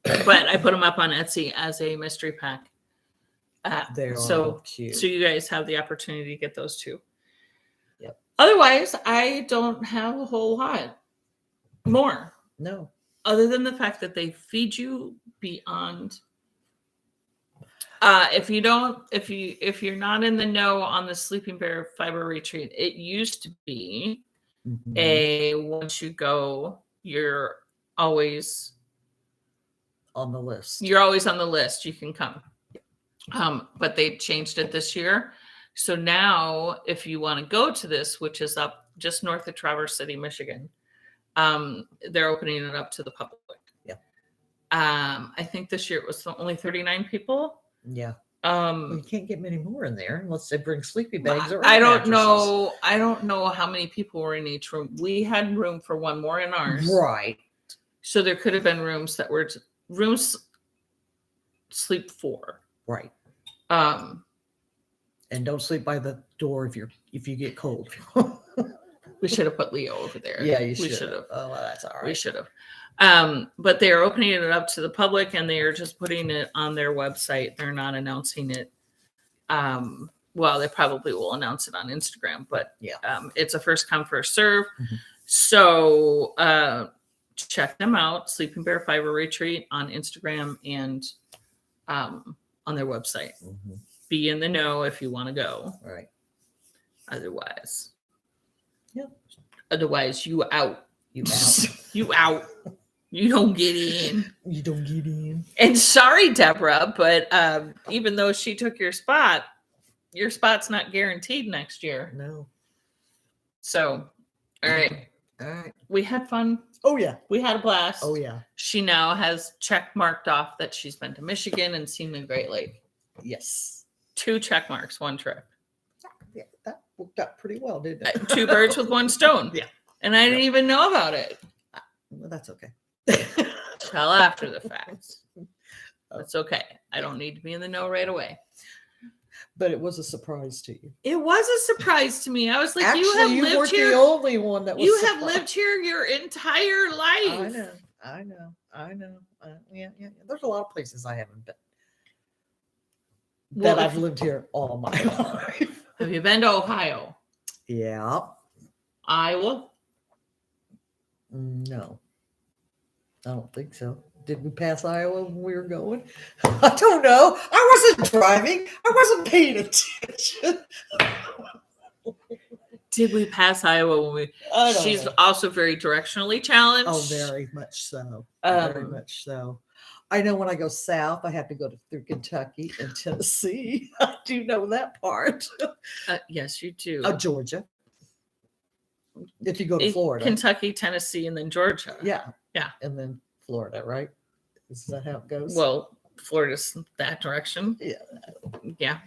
B: But I put them up on Etsy as a mystery pack.
A: They're
B: so
A: all cute.
B: So you guys have the opportunity to get those too.
A: Yep.
B: Otherwise, I don't have a whole lot more.
A: No.
B: Other than the fact that they feed you beyond. If you're not in the know on the Sleeping Bear Fiber Retreat, it used to be once you go, you're always
A: on the list.
B: You're always on the list. You can come. But they changed it this year. So now if you want to go to this, which is up just north of Traverse City, Michigan, they're opening it up to the public.
A: Yeah.
B: I think this year it was only 39 people.
A: Yeah. You can't get many more in there unless they bring sleeping bags or
B: I don't know how many people were in each room. We had room for one more in ours.
A: Right.
B: So there could have been rooms that were rooms sleep 4.
A: Right.
B: Um,
A: And don't sleep by the door if you get cold.
B: we should have put Leo over there.
A: Yeah, you
B: We
A: should have. Oh, well, that's all right.
B: We should have. But they are opening it up to the public, and they are just putting it on their website. They're not announcing it. Well, they probably will announce it on Instagram, but
A: Yeah.
B: It's a first come, first serve.
A: Mhm.
B: So check them out, Sleeping Bear Fiber Retreat on Instagram and on their website.
A: Mhm.
B: Be in the know if you want to go.
A: All right.
B: Otherwise,
A: Yep.
B: Otherwise, you out.
A: You out.
B: You out. You don't get in.
A: You don't get in.
B: And sorry, Deborah, but even though she took your spot's not guaranteed next year.
A: No.
B: So, all right.
A: All right.
B: We had fun.
A: Oh yeah.
B: We had a blast.
A: Oh yeah.
B: She now has check marked off that she's been to Michigan and seen the Great Lake.
A: Yes.
B: 2 check marks, 1 trip.
A: Yeah, that worked out pretty well, didn't it?
B: 2 birds with 1 stone.
A: Yeah.
B: And I didn't even know about it.
A: Well, that's okay.
B: Till after the fact. That's okay. I don't need to be in the know right away.
A: But it was a surprise to you.
B: It was a surprise to me. I was like,
A: Actually,
B: you have
A: you
B: lived
A: weren't
B: here.
A: the only one that was.
B: You have
A: surprised.
B: lived here your entire life.
A: I know. Yeah. There's a lot of places I haven't been.
B: Well,
A: That I've lived here all my life.
B: Have you been to Ohio?
A: Yeah.
B: Iowa?
A: No. I don't think so. Did we pass Iowa when we were going? I don't know. I wasn't driving. I wasn't paying attention.
B: Did we pass Iowa when we?
A: I don't
B: She's
A: know.
B: also very directionally challenged.
A: Oh, very much so. Very much so. I know when I go south, I have to go through Kentucky and Tennessee. I do know that part.
B: Yes, you do.
A: Georgia. If you go to Florida.
B: Kentucky, Tennessee, and then Georgia.
A: Yeah.
B: Yeah.
A: And then Florida, right? Is that how it goes?
B: Well, Florida's that direction.
A: Yeah.
B: Yeah.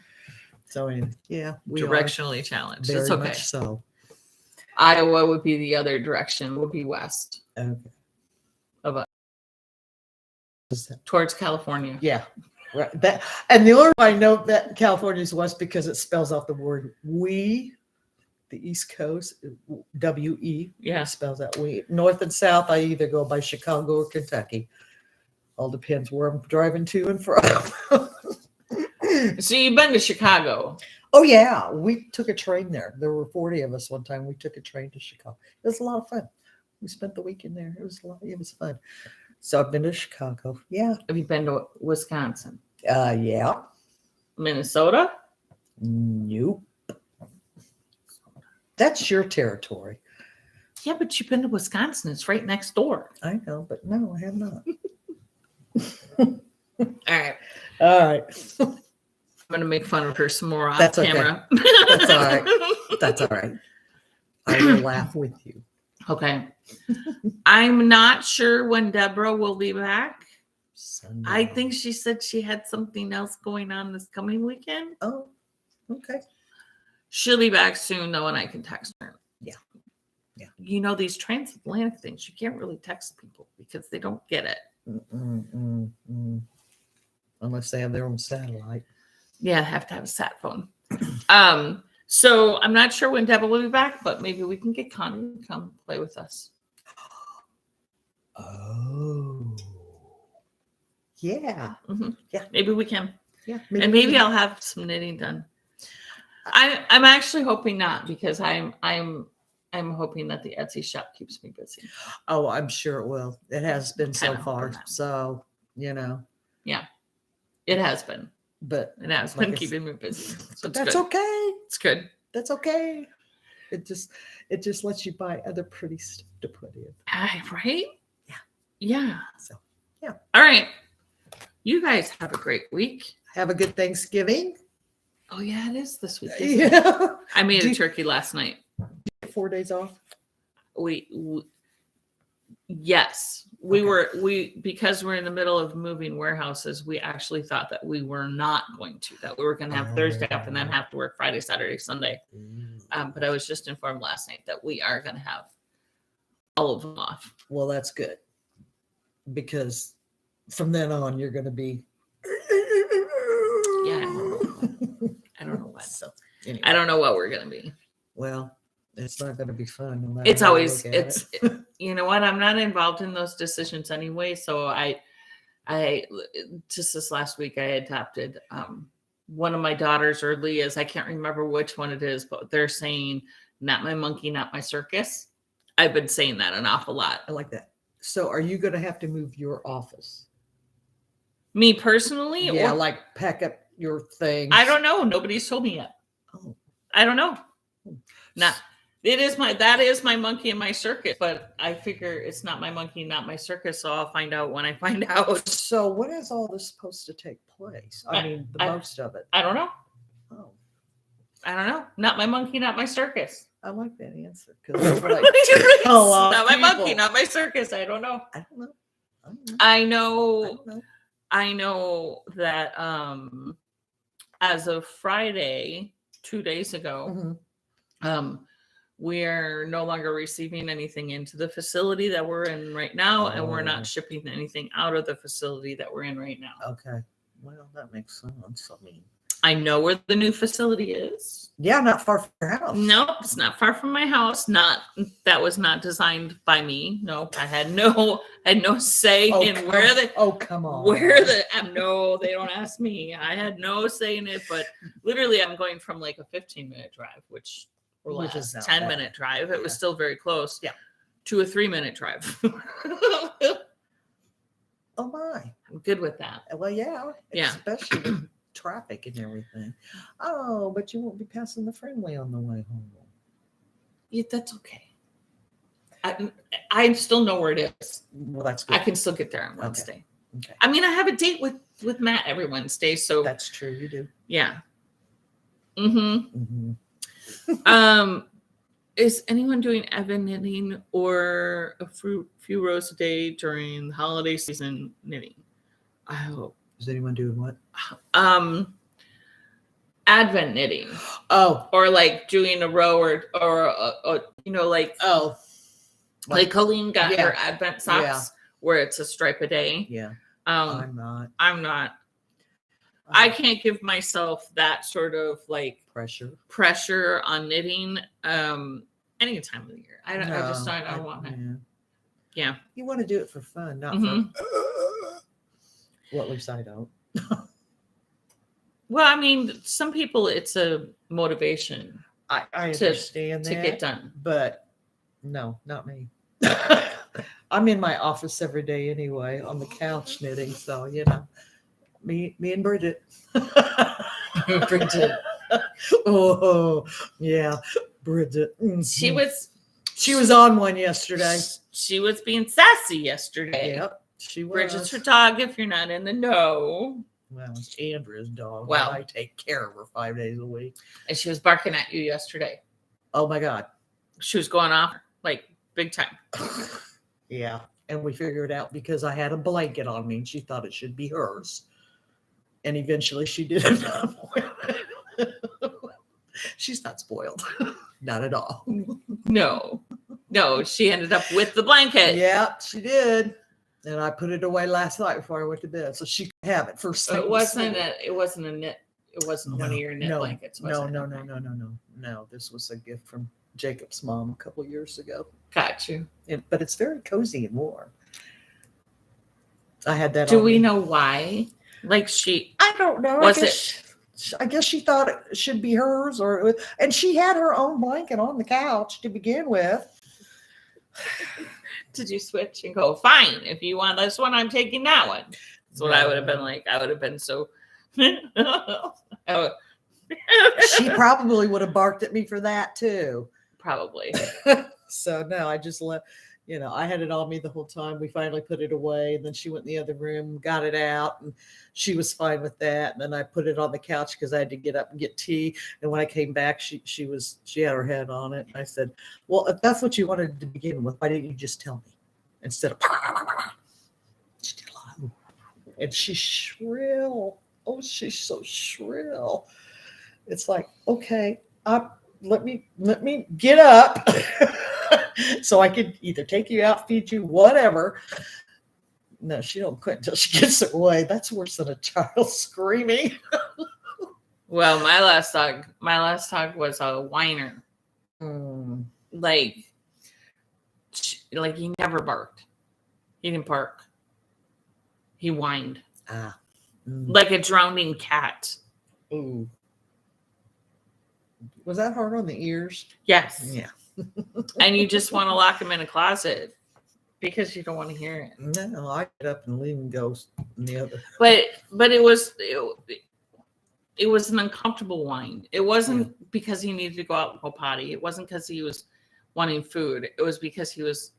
A: So, yeah. We
B: Directionally challenged.
A: very
B: It's okay.
A: much so.
B: Iowa would be the other direction, would be west
A: Okay.
B: of us,
A: Is that-
B: towards California.
A: Yeah. Right. That, and the only I know that California is west because it spells out the word we. The East Coast, W-E.
B: Yeah.
A: Spells out we. North and south, I either go by Chicago or Kentucky. All depends where I'm driving to and from.
B: So you've been to Chicago.
A: Oh, yeah. We took a train there. There were 40 of us one time. We took a train to Chicago. It was a lot of fun. We spent the weekend there. It was fun. So I've been to Chicago. Yeah.
B: Have you been to Wisconsin?
A: Yeah.
B: Minnesota?
A: Nope. That's your territory.
B: Yeah, but you've been to Wisconsin. It's right next door.
A: I know, but no, I have not.
B: All right.
A: All right.
B: I'm going to make fun of her some more off
A: That's okay.
B: camera.
A: That's all right. That's all right. I will laugh with you.
B: Okay. I'm not sure when Deborah will be back.
A: Sunday.
B: I think she said she had something else going on this coming weekend.
A: Oh, okay.
B: She'll be back soon, though, and I can text her.
A: Yeah. Yeah.
B: You know, these transatlantic things, you can't really text people because they don't get it.
A: Unless they have their own satellite.
B: Yeah, I have to have a sat phone. So I'm not sure when Deborah will be back, but maybe we can get Connie to come play with us.
A: Oh. Yeah.
B: Mhm.
A: Yeah.
B: Maybe we can.
A: Yeah.
B: And maybe I'll have some knitting done. I'm actually hoping not, because I'm hoping that the Etsy shop keeps me busy.
A: Oh, I'm sure it will. It has been so
B: Kinda
A: far.
B: hoping that.
A: So,
B: It has been.
A: but
B: It has
A: Like
B: been
A: I
B: keeping me busy. So
A: that's
B: it's good.
A: okay.
B: It's good.
A: That's okay. It just lets you buy other pretty stuff to put in.
B: Right?
A: Yeah.
B: Yeah.
A: So, yeah.
B: All right. You guys have a great week.
A: Have a good Thanksgiving.
B: Oh, yeah, it is this week. Isn't it?
A: Yeah.
B: I made
A: Do-
B: a turkey last night.
A: 4 days off.
B: Yes, because we're in the middle of moving warehouses, we actually thought that we were not going to, that we were going to have Thursday off and then have to work Friday, Saturday, Sunday. But I was just informed last night that we are going to have all of them off.
A: Well, that's good. Because from then on, you're going to be Anyway,
B: I don't know what we're gonna be.
A: well, it's not going to be fun. No matter
B: It's
A: how you
B: always
A: look at it.
B: you know what? I'm not involved in those decisions anyway. So I just this last week I adopted one of my daughters or Leah's. I can't remember which one it is, but they're saying not my monkey, not my circus. I've been saying that an awful lot.
A: I like that. So, are you going to have to move your office?
B: Me personally,
A: Yeah,
B: or
A: like pack up your things.
B: I don't know. Nobody's told me yet.
A: Oh.
B: I don't know. Not that is my monkey and my circus, but I figure it's not my monkey, not my circus. So I'll find out when I find out.
A: So, when is all this supposed to take place? I mean, most of it.
B: I don't know.
A: Oh,
B: I don't know. Not my monkey, not my circus.
A: I like that answer because that's what I tell a lot
B: Not
A: of
B: my
A: people.
B: monkey, not my circus. I don't know.
A: I don't know.
B: I
A: I
B: know.
A: don't know.
B: I know that as of Friday, 2 days ago,
A: Mhm.
B: we're no longer receiving anything into the facility that we're in right now, and we're
A: Oh.
B: not shipping anything out of the facility that we're in right now.
A: Okay. Well, that makes sense. I mean,
B: I know where the new facility is.
A: yeah, not far from your house.
B: Nope, it's not far from my house. That was not designed by me. Nope, I had no say
A: Oh,
B: in where the
A: come on.
B: where the no, they don't ask me. I had no say in it, but literally I'm going from like a 15-minute drive, which
A: is not
B: 10-minute drive. It was
A: Yeah.
B: still very close.
A: Yeah.
B: To a 3-minute drive.
A: Oh my.
B: I'm good with that.
A: Well, yeah.
B: Yeah.
A: Especially with traffic and everything. Oh, but you won't be passing the friendly on the way home.
B: Yeah, that's okay. I still know where it is.
A: Well, that's
B: I
A: good.
B: can still get there on Wednesday.
A: Okay.
B: I mean, I have a date with Matt every Wednesday, so
A: That's true. You do.
B: yeah. Mm-hmm.
A: Mm-hmm.
B: Is anyone doing Evan knitting or a few rows a day during the holiday season knitting? I hope.
A: Is anyone doing what?
B: Advent knitting.
A: Oh.
B: Or like doing a row or you know, like like Colleen got her Advent socks where it's a stripe a day.
A: Yeah.
B: I'm
A: not.
B: I can't give myself that sort of like pressure on knitting any time of the year. I don't want it. Yeah.
A: You want to do it for fun, not
B: Mhm.
A: for well, at least I don't.
B: Well, I mean, some people it's a motivation
A: I understand
B: to
A: that,
B: get done.
A: but no, not me. I'm in my office every day anyway, on the couch knitting. So you know, me and Bridget.
B: Bridget.
A: Oh yeah, Bridget. Mm-hmm. She was on one yesterday.
B: She was being sassy yesterday.
A: Yep, she was.
B: Bridget's her dog. If you're not in the know.
A: Well, it's Andrew's dog.
B: Well,
A: I take care of her 5 days a week.
B: And she was barking at you yesterday.
A: Oh my God.
B: She was going off like big time.
A: Yeah. And we figured out because I had a blanket on me and she thought it should be hers. And eventually she did it. She's not spoiled. Not at all.
B: No, she ended up with the blanket.
A: Yeah, she did. And I put it away last night before I went to bed, so she could have it first thing.
B: It wasn't a knit. It wasn't one of your knit blankets. Was it?
A: No. This was a gift from Jacob's mom a couple years ago.
B: Got you.
A: But it's very cozy and warm. I had that.
B: Do we know why? Like
A: I don't know. I guess she thought it should be hers, and she had her own blanket on the couch to begin with.
B: Did you switch and go, fine, if you want this one, I'm taking that one? That's what I would have been like. I would have been so.
A: She probably would have barked at me for that too.
B: Probably.
A: So no, I just let, I had it on me the whole time. We finally put it away, and then she went in the other room, got it out, and she was fine with that. And then I put it on the couch because I had to get up and get tea. And when I came back, she had her head on it. And I said, well, if that's what you wanted to begin with, why didn't you just tell me instead of? And she's shrill. Oh, she's so shrill. It's like, okay, let me get up. So I could either take you out, feed you, whatever. No, she don't quit until she gets her way. That's worse than a child screaming.
B: Well, my last dog was a whiner. Like he never barked. He didn't bark. He whined. Like a drowning cat.
A: Ooh. Was that hard on the ears?
B: Yes.
A: Yeah.
B: And you just want to lock him in a closet because you don't want to hear it.
A: No, I get up and leave him go in the other.
B: But it was an uncomfortable whine. It wasn't because he needed to go out and go potty. It wasn't because he was wanting food. It was because he was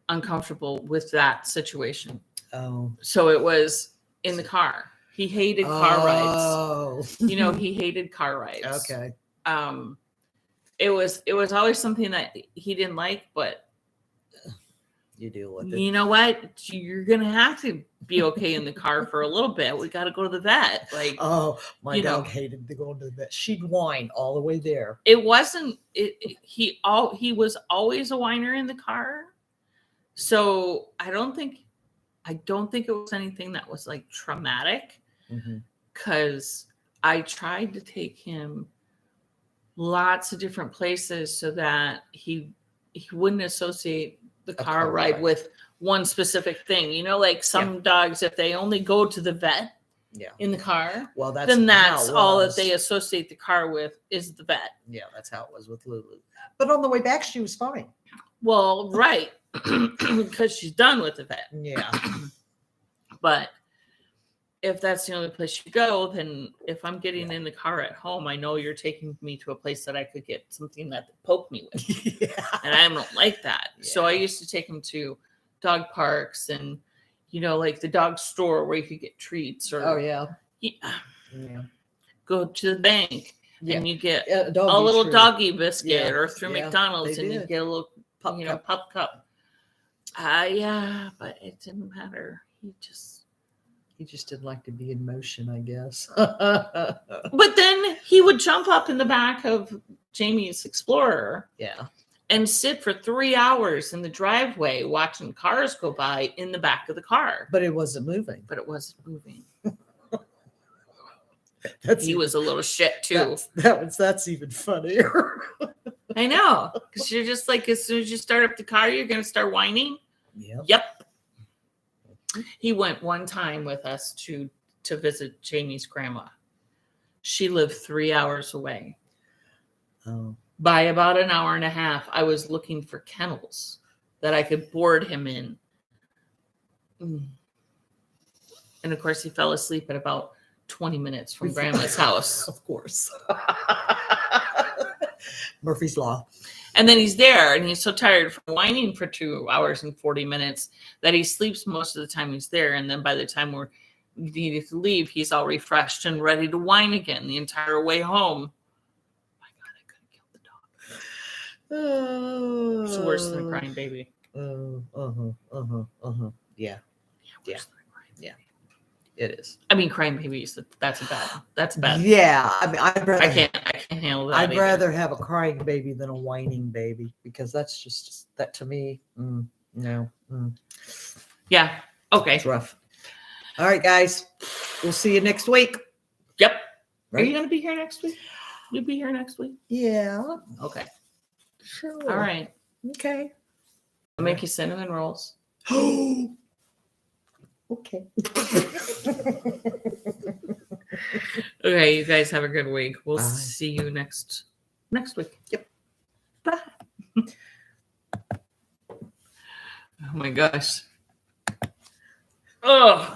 B: uncomfortable with that situation.
A: Oh.
B: So it was in the car. He hated car rides. He hated car rides.
A: Okay.
B: It was always something that he didn't like, but
A: you deal with it.
B: You know what? You're gonna have to be okay in the car for a little bit. We got to go to the vet. Like,
A: oh, my dog hated to go to the vet. She'd whine all the way there.
B: It wasn't. He was always a whiner in the car. So I don't think it was anything that was like traumatic. Because I tried to take him lots of different places so that he wouldn't associate the car ride with one specific thing. Like some dogs, if they only go to the vet in the car,
A: well,
B: that's all that they associate the car with is the vet.
A: Yeah, that's how it was with Lulu. But on the way back, she was fine.
B: Well, right. Because she's done with the vet.
A: Yeah.
B: But if that's the only place you go, then if I'm getting in the car at home, I know you're taking me to a place that I could get something that poke me with. And I don't like that. So I used to take him to dog parks and, like the dog store where you could get treats or go to the bank and you get a little doggy biscuit or through McDonald's and you get a little pup cup. But it didn't matter.
A: He just didn't like to be in motion, I guess.
B: But then he would jump up in the back of Jamie's Explorer.
A: Yeah. And
B: sit for 3 hours in the driveway watching cars go by in the back of the car.
A: But it wasn't moving. He
B: was a little shit too.
A: That's even funnier.
B: I know. Because you're just like, as soon as you start up the car, you're going to start whining. Yep. He went one time with us to visit Jamie's grandma. She lived 3 hours away.
A: Oh.
B: By about an hour and a half, I was looking for kennels that I could board him in. And of course, he fell asleep at about 20 minutes from Grandma's house.
A: Of course. Murphy's Law.
B: And then he's there and he's so tired from whining for 2 hours and 40 minutes that he sleeps most of the time he's there. And then by the time we're needed to leave, he's all refreshed and ready to whine again the entire way home. My God, I could have killed the dog. It's worse than a crying baby.
A: Yeah. It is.
B: I mean, crying babies. That's bad.
A: Yeah. I mean, I
B: can't handle that.
A: I'd rather have a crying baby than a whining baby because that's just that to me. No.
B: Yeah. Okay.
A: It's rough. All right, guys. We'll see you next week.
B: Yep.
A: Right?
B: Are you going to be here next week? You'll be here next week?
A: Yeah.
B: Okay.
A: Sure.
B: All right.
A: Okay.
B: I'll make you cinnamon rolls.
A: Okay.
B: Okay, you guys have a good week. We'll see you next week.
A: Yep.
B: Bye. Oh my gosh. Oh.